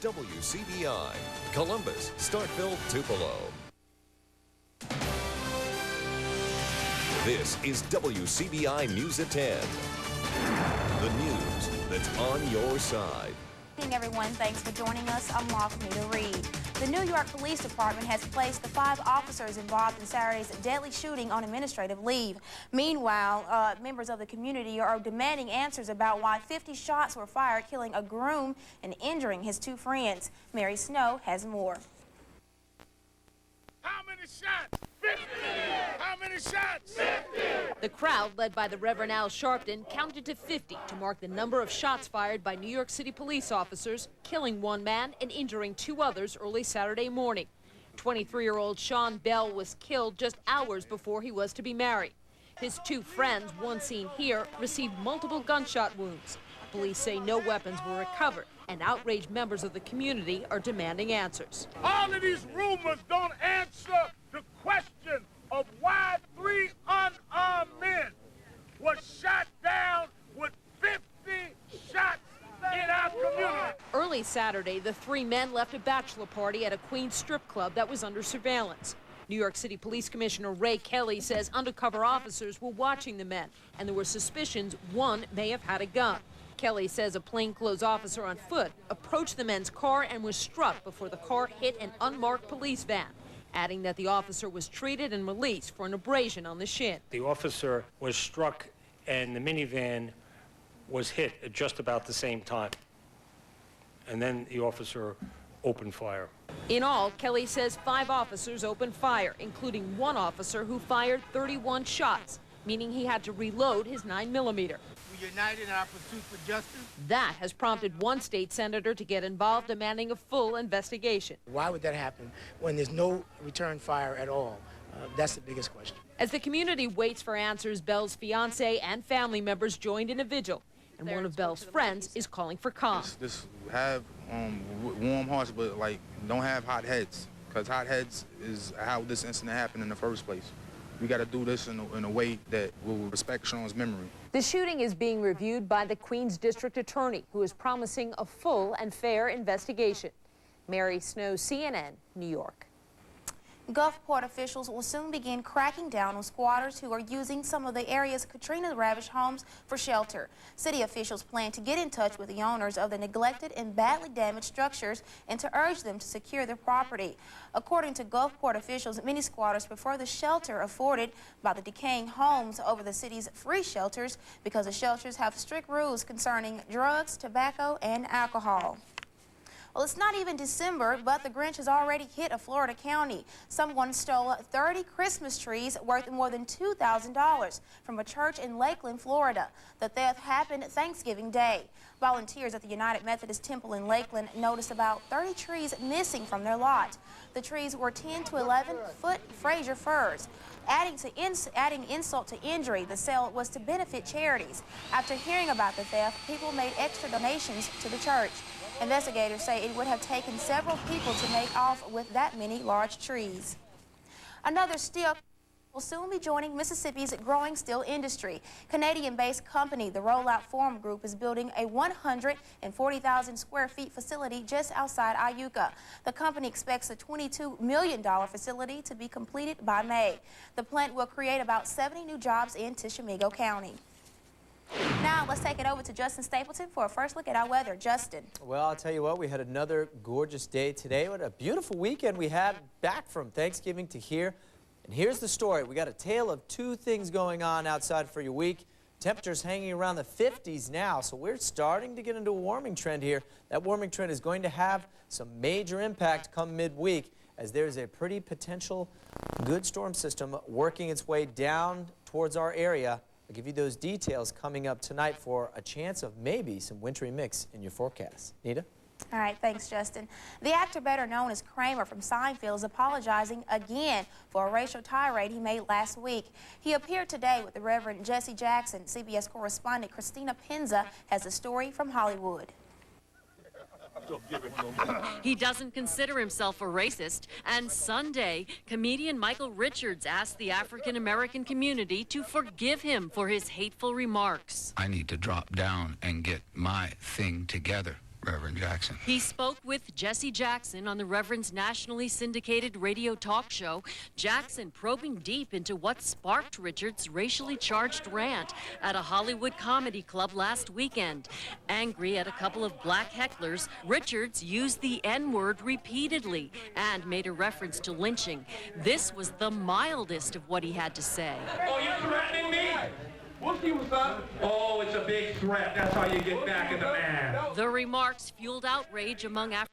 WCBI, Columbus, Starkville, Tupelo. This is WCBI News at 10. The news that's on your side. Good evening, everyone. Thanks for joining us. I'm Lafnita Reed. The New York Police Department has placed the 5 officers involved in Saturday's deadly shooting on administrative leave. Meanwhile, members of the community are demanding answers about why 50 shots were fired, killing a groom and injuring his 2 friends. Mary Snow has more. How many shots? 50! How many shots? 50! The crowd, led by the Reverend Al Sharpton, counted to 50 to mark the number of shots fired by New York City police officers, killing 1 man and injuring 2 others early Saturday morning. 23-year-old Sean Bell was killed just hours before he was to be married. His 2 friends, one seen here, received multiple gunshot wounds. Police say no weapons were recovered, and outraged members of the community are demanding answers. All of these rumors don't answer the question of why 3 unarmed men were shot down with 50 shots in our community. Early Saturday, the 3 men left a bachelor party at a Queens strip club that was under surveillance. New York City Police Commissioner Ray Kelly says undercover officers were watching the men, and there were suspicions one may have had a gun. Kelly says a plainclothes officer on foot approached the men's car and was struck before the car hit an unmarked police van, adding that the officer was treated and released for an abrasion on the shin. The officer was struck and the minivan was hit at just about the same time. And then the officer opened fire. In all, Kelly says 5 officers opened fire, including 1 officer who fired 31 shots, meaning he had to reload his 9mm. We're united in our pursuit for justice. That has prompted one state senator to get involved, demanding a full investigation. Why would that happen when there's no return fire at all? That's the biggest question. As the community waits for answers, Bell's fiancé and family members joined in a vigil, and one of Bell's friends is calling for calm. Just have warm hearts, but don't have hot heads, because hot heads is how this incident happened in the first place. We got to do this in a way that will respect Sean's memory. The shooting is being reviewed by the Queens District Attorney, who is promising a full and fair investigation. Mary Snow, CNN, New York. Gulfport officials will soon begin cracking down on squatters who are using some of the area's Katrina-ravaged homes for shelter. City officials plan to get in touch with the owners of the neglected and badly damaged structures and to urge them to secure their property. According to Gulfport officials, many squatters prefer the shelter afforded by the decaying homes over the city's free shelters because the shelters have strict rules concerning drugs, tobacco, and alcohol. Well, it's not even December, but the Grinch has already hit a Florida county. Someone stole 30 Christmas trees worth more than $2,000 from a church in Lakeland, Florida. The theft happened Thanksgiving Day. Volunteers at the United Methodist Temple in Lakeland noticed about 30 trees missing from their lot. The trees were 10 to 11-foot Fraser firs. Adding insult to injury, the sale was to benefit charities. After hearing about the theft, people made extra donations to the church. Investigators say it would have taken several people to make off with that many large trees. Another steel will soon be joining Mississippi's growing steel industry. Canadian-based company, the Rollout Forum Group, is building a 140,000 square feet facility just outside Iuka. The company expects the $22 million facility to be completed by May. The plant will create about 70 new jobs in Tishomingo County. Now, let's take it over to Justin Stapleton for a first look at our weather. Justin. Well, I'll tell you what, we had another gorgeous day today. What a beautiful weekend we had back from Thanksgiving to here. And here's the story. We got a tale of 2 things going on outside for your week. Temperatures hanging around the 50s now, so we're starting to get into a warming trend here. That warming trend is going to have some major impact come midweek, as there's a pretty potential good storm system working its way down towards our area. I'll give you those details coming up tonight for a chance of maybe some wintry mix in your forecast. Nita? All right, thanks, Justin. The actor better known as Kramer from Seinfeld is apologizing again for a racial tirade he made last week. He appeared today with the Reverend Jesse Jackson. CBS correspondent Christina Penza has the story from Hollywood. He doesn't consider himself a racist, and Sunday, comedian Michael Richards asked the African-American community to forgive him for his hateful remarks. I need to drop down and get my thing together. Reverend Jackson. He spoke with Jesse Jackson on the Reverend's nationally syndicated radio talk show. Jackson probing deep into what sparked Richards' racially charged rant at a Hollywood comedy club last weekend. Angry at a couple of black hecklers, Richards used the N-word repeatedly and made a reference to lynching. This was the mildest of what he had to say. Oh, you threatening me? We'll see what's up. Oh, it's a big threat. That's how you get back at the man. The remarks fueled outrage among African